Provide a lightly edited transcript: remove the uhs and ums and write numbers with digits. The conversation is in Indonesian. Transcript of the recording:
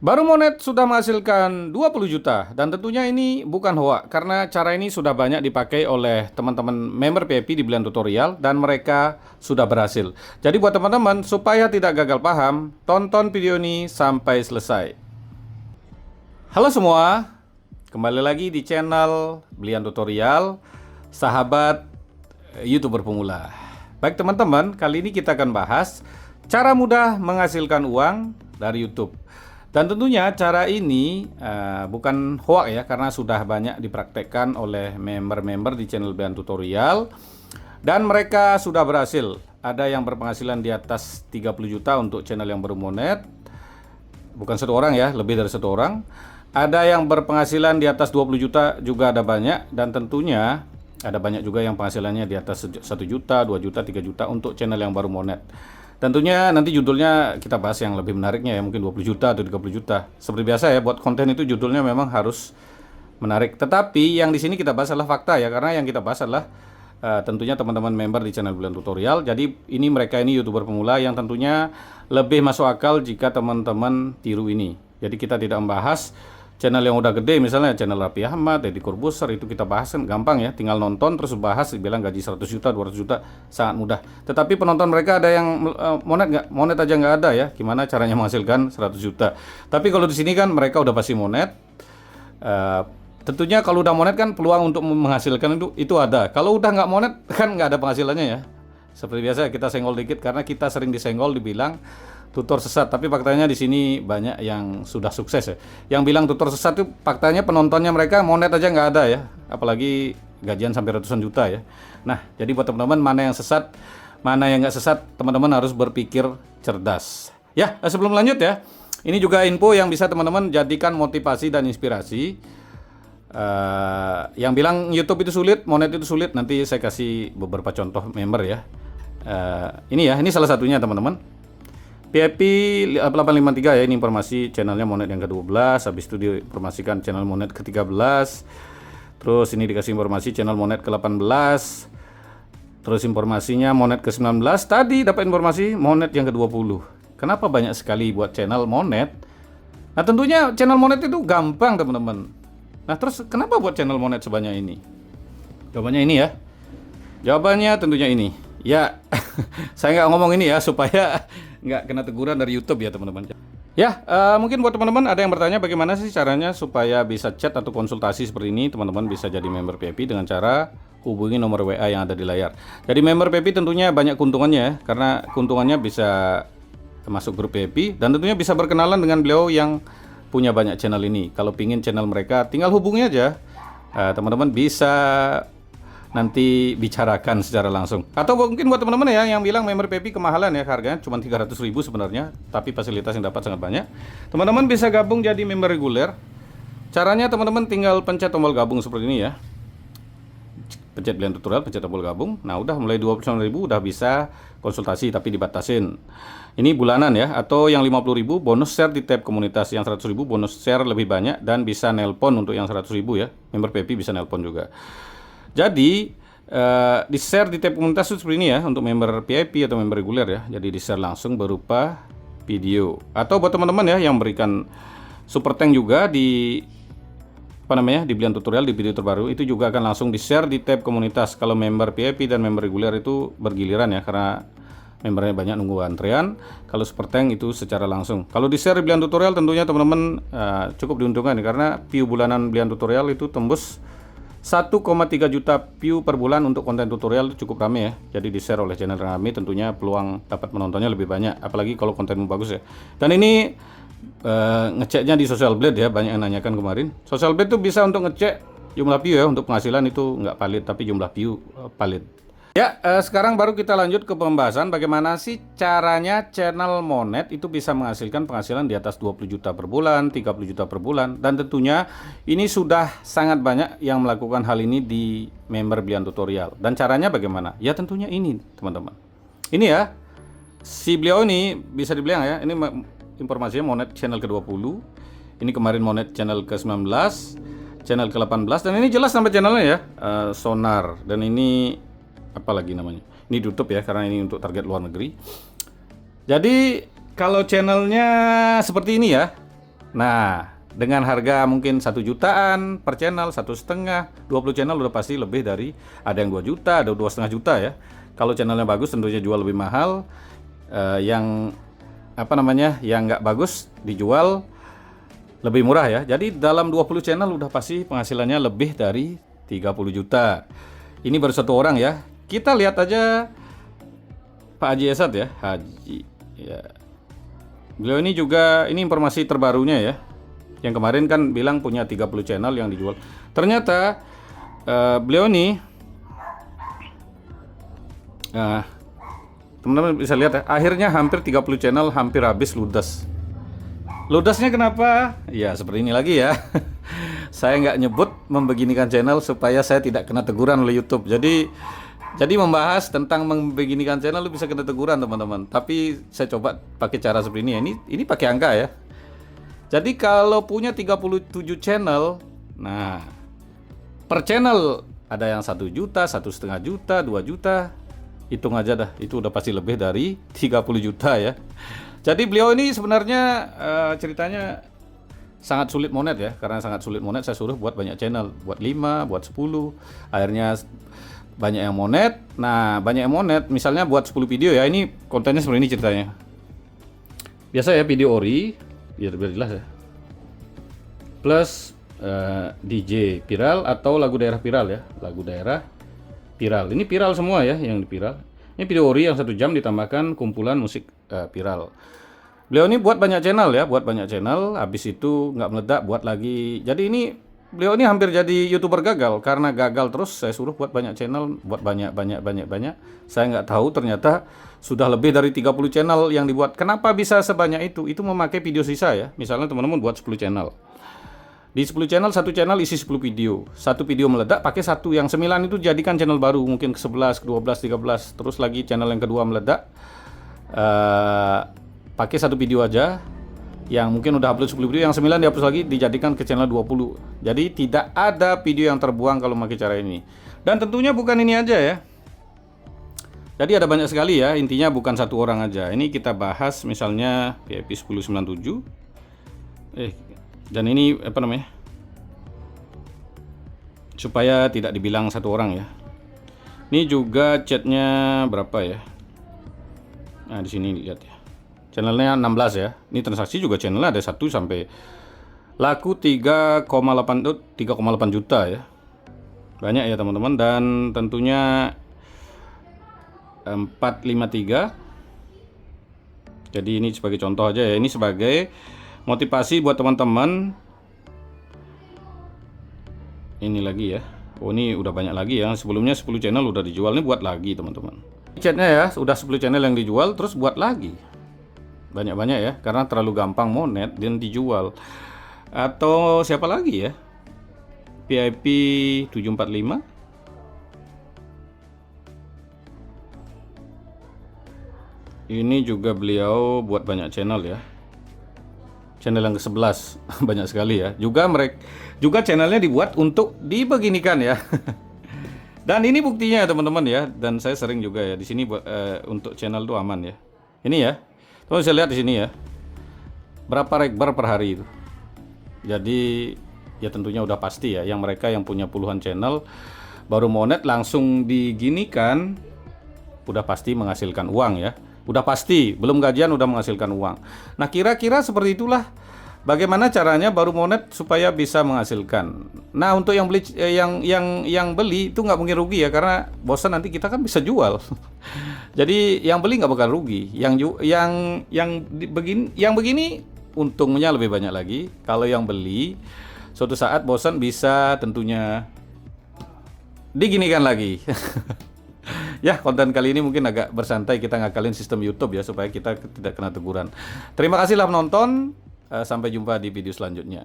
Baru Monet sudah menghasilkan 20 juta dan tentunya ini bukan hoak karena cara ini sudah banyak dipakai oleh teman-teman member PIP di Brilliant Tutorial dan mereka sudah berhasil. Jadi buat teman-teman supaya tidak gagal paham, tonton video ini sampai selesai. Halo semua, kembali lagi di channel Brilliant Tutorial, sahabat YouTuber pemula. Baik teman-teman, kali ini kita akan bahas cara mudah menghasilkan uang dari YouTube. Dan tentunya cara ini bukan hoax ya, karena sudah banyak dipraktekkan oleh member-member di channel Brilliant Tutorial dan mereka sudah berhasil. Ada yang berpenghasilan di atas 30 juta untuk channel yang baru Monet. Bukan satu orang ya, lebih dari satu orang. Ada yang berpenghasilan di atas 20 juta juga ada banyak, dan tentunya ada banyak juga yang penghasilannya di atas 1 juta, 2 juta, 3 juta untuk channel yang baru Monet. Tentunya nanti judulnya kita bahas yang lebih menariknya ya, mungkin 20 juta atau 30 juta. Seperti biasa ya, buat konten itu judulnya memang harus menarik. Tetapi yang di sini kita bahas adalah fakta ya, karena yang kita bahas adalah tentunya teman-teman member di channel Brilliant Tutorial. Jadi mereka ini YouTuber pemula yang tentunya lebih masuk akal jika teman-teman tiru ini. Jadi kita tidak membahas channel yang udah gede, misalnya channel Raffi Ahmad, Deddy Corbuzier, itu kita bahas kan gampang ya, tinggal nonton terus bahas, bilang gaji 100 juta, 200 juta, sangat mudah. Tetapi penonton mereka ada yang monet nggak? Monet aja nggak ada ya, gimana caranya menghasilkan 100 juta. Tapi kalau di sini kan mereka udah pasti monet. Tentunya kalau udah monet kan peluang untuk menghasilkan itu ada. Kalau udah nggak monet kan nggak ada penghasilannya ya. Seperti biasa kita senggol dikit karena kita sering disenggol, dibilang tutor sesat, tapi faktanya di sini banyak yang sudah sukses ya. Yang bilang tutor sesat itu faktanya penontonnya mereka monet aja nggak ada ya, apalagi gajian sampai ratusan juta ya. Nah, jadi buat teman-teman mana yang sesat, mana yang nggak sesat, teman-teman harus berpikir cerdas. Ya, sebelum lanjut ya, ini juga info yang bisa teman-teman jadikan motivasi dan inspirasi. Yang bilang YouTube itu sulit, monet itu sulit, nanti saya kasih beberapa contoh member ya. Ini salah satunya teman-teman. PIP 853 ya, ini informasi channelnya Monet yang ke-12, habis itu diinformasikan channel Monet ke-13, terus ini dikasih informasi channel Monet ke-18, terus informasinya Monet ke-19, tadi dapat informasi Monet yang ke-20. Kenapa banyak sekali buat channel Monet? Nah tentunya channel Monet itu gampang teman-teman. Nah terus kenapa buat channel Monet sebanyak ini? Jawabannya ini ya. Jawabannya tentunya ini. Ya, saya nggak ngomong ini ya supaya nggak kena teguran dari YouTube ya teman-teman. Ya, mungkin buat teman-teman ada yang bertanya bagaimana sih caranya supaya bisa chat atau konsultasi seperti ini. Teman-teman bisa jadi member PIP dengan cara hubungi nomor WA yang ada di layar. Jadi member PIP tentunya banyak keuntungannya ya, karena keuntungannya bisa masuk grup PIP dan tentunya bisa berkenalan dengan beliau yang punya banyak channel ini. Kalau pingin channel mereka tinggal hubungi aja. Teman-teman bisa nanti bicarakan secara langsung. Atau mungkin buat teman-teman ya yang bilang member PIP kemahalan ya, harganya cuma 300.000 sebenarnya, tapi fasilitas yang dapat sangat banyak. Teman-teman bisa gabung jadi member reguler. Caranya teman-teman tinggal pencet tombol gabung seperti ini ya. Pencet Brilliant Tutorial, pencet tombol gabung. Nah, udah mulai 29.000 udah bisa konsultasi tapi dibatasin. Ini bulanan ya, atau yang 50.000 bonus share di tab komunitas, yang 100.000 bonus share lebih banyak dan bisa nelpon untuk yang 100.000 ya. Member PIP bisa nelpon juga. Jadi di share di tab komunitas itu seperti ini ya, untuk member PIP atau member reguler ya. Jadi di share langsung berupa video. Atau buat teman-teman ya yang berikan super thank juga di di Brilliant Tutorial di video terbaru, itu juga akan langsung di share di tab komunitas. Kalau member PIP dan member reguler itu bergiliran ya, karena membernya banyak nunggu antrian. Kalau super thank itu secara langsung. Kalau di share di Brilliant Tutorial tentunya teman-teman cukup diuntungkan ya, karena view bulanan Brilliant Tutorial itu tembus 1,3 juta view per bulan untuk konten tutorial, cukup rame ya. Jadi di share oleh channel rame, tentunya peluang dapat menontonnya lebih banyak, apalagi kalau kontenmu bagus ya. Dan ini ngeceknya di Social Blade ya, banyak yang nanyakan kemarin. Social Blade itu bisa untuk ngecek jumlah view ya, untuk penghasilan itu nggak valid, tapi jumlah view valid. Ya, sekarang baru kita lanjut ke pembahasan bagaimana sih caranya channel Monet itu bisa menghasilkan penghasilan di atas 20 juta per bulan, 30 juta per bulan. Dan tentunya ini sudah sangat banyak yang melakukan hal ini di member Brilliant Tutorial. Dan caranya bagaimana? Ya tentunya ini teman-teman. Ini ya, si beliau ini bisa dibilang ya, ini informasinya Monet channel ke-20. Ini kemarin Monet channel ke-19, channel ke-18. Dan ini jelas sampai channelnya ya, Sonar. Dan ini apa lagi namanya, ini tutup ya karena ini untuk target luar negeri. Jadi kalau channelnya seperti ini ya, Nah, dengan harga mungkin 1 jutaan per channel, 1,5, 20 channel udah pasti lebih dari, ada yang 2 juta, ada 2,5 juta ya. Kalau channelnya bagus tentunya jual lebih mahal. Yang yang nggak bagus dijual lebih murah ya. Jadi dalam 20 channel udah pasti penghasilannya lebih dari 30 juta. Ini baru satu orang ya. Kita lihat aja Pak Haji Esat ya, Haji ya. Beliau ini juga, ini informasi terbarunya ya. Yang kemarin kan bilang punya 30 channel yang dijual. Ternyata beliau ini teman-teman bisa lihat ya, akhirnya hampir 30 channel hampir habis ludes. Ludesnya kenapa? Ya seperti ini lagi ya. Saya nggak nyebut membeginikan channel supaya saya tidak kena teguran oleh YouTube. Jadi membahas tentang membeginikan channel lu bisa kena teguran teman-teman. Tapi saya coba pakai cara seperti ini. Ini pakai angka ya. Jadi kalau punya 37 channel, nah per channel ada yang 1 juta, 1,5 juta, 2 juta, hitung aja dah, itu udah pasti lebih dari 30 juta ya. Jadi beliau ini sebenarnya ceritanya sangat sulit monet ya, karena sangat sulit monet saya suruh buat banyak channel, buat 5, buat 10, akhirnya banyak yang monet. Nah banyak yang monet, misalnya buat 10 video ya, ini kontennya seperti ini ceritanya. Biasa ya video ori, biar jelas ya, plus DJ viral atau lagu daerah viral ya, lagu daerah viral. Ini viral semua ya yang di viral. Ini video ori yang 1 jam ditambahkan kumpulan musik viral. Beliau ini buat banyak channel ya, buat banyak channel, habis itu nggak meledak, buat lagi. Jadi ini beliau ini hampir jadi YouTuber gagal, karena gagal terus saya suruh buat banyak channel, buat banyak. Saya nggak tahu ternyata sudah lebih dari 30 channel yang dibuat. Kenapa bisa sebanyak itu? Itu memakai video sisa ya. Misalnya teman-teman buat 10 channel. Di 10 channel, 1 channel isi 10 video. 1 video meledak, pakai 1. Yang 9 itu jadikan channel baru, mungkin ke 11, ke 12, 13. Terus lagi channel yang kedua meledak, pakai 1 video aja. Yang mungkin udah upload 10 video, yang 9 dihapus lagi, dijadikan ke channel 20. Jadi tidak ada video yang terbuang kalau pakai cara ini. Dan tentunya bukan ini aja ya. Jadi ada banyak sekali ya, intinya bukan 1 orang aja. Ini kita bahas misalnya VIP 1097. Dan ini supaya tidak dibilang 1 orang ya. Ini juga chatnya berapa ya? Nah di sini lihat ya. Channelnya 16 ya. Ini transaksi juga channelnya ada 1 sampai laku 3,8 juta ya. Banyak ya teman-teman. Dan tentunya 453. Jadi ini sebagai contoh aja ya. Ini sebagai motivasi buat teman-teman. Ini lagi ya. Oh ini udah banyak lagi ya. Sebelumnya 10 channel udah dijual. Ini buat lagi teman-teman. Chatnya ya udah 10 channel yang dijual, terus buat lagi. Banyak-banyak ya, karena terlalu gampang monet dan dijual. Atau siapa lagi ya? VIP 745. Ini juga beliau buat banyak channel ya. Channel yang ke-11 banyak sekali ya. Juga channelnya dibuat untuk dibeginikan ya. Dan ini buktinya ya teman-teman ya. Dan saya sering juga ya di sini untuk channel itu aman ya. Ini ya. Teman bisa lihat di sini ya. Berapa rekbar per hari itu. Jadi ya tentunya udah pasti ya, yang mereka yang punya puluhan channel baru monet langsung diginikan udah pasti menghasilkan uang ya. Udah pasti, belum gajian udah menghasilkan uang. Nah, kira-kira seperti itulah bagaimana caranya baru monet supaya bisa menghasilkan. Nah, untuk yang beli yang beli itu nggak mungkin rugi ya, karena bosan nanti kita kan bisa jual. Jadi yang beli nggak bakal rugi. Yang begini untungnya lebih banyak lagi. Kalau yang beli suatu saat bosan bisa tentunya diginikan lagi. Ya, konten kali ini mungkin agak bersantai, kita ngakalin sistem YouTube ya supaya kita tidak kena teguran. Terima kasih lah menonton. Sampai jumpa di video selanjutnya.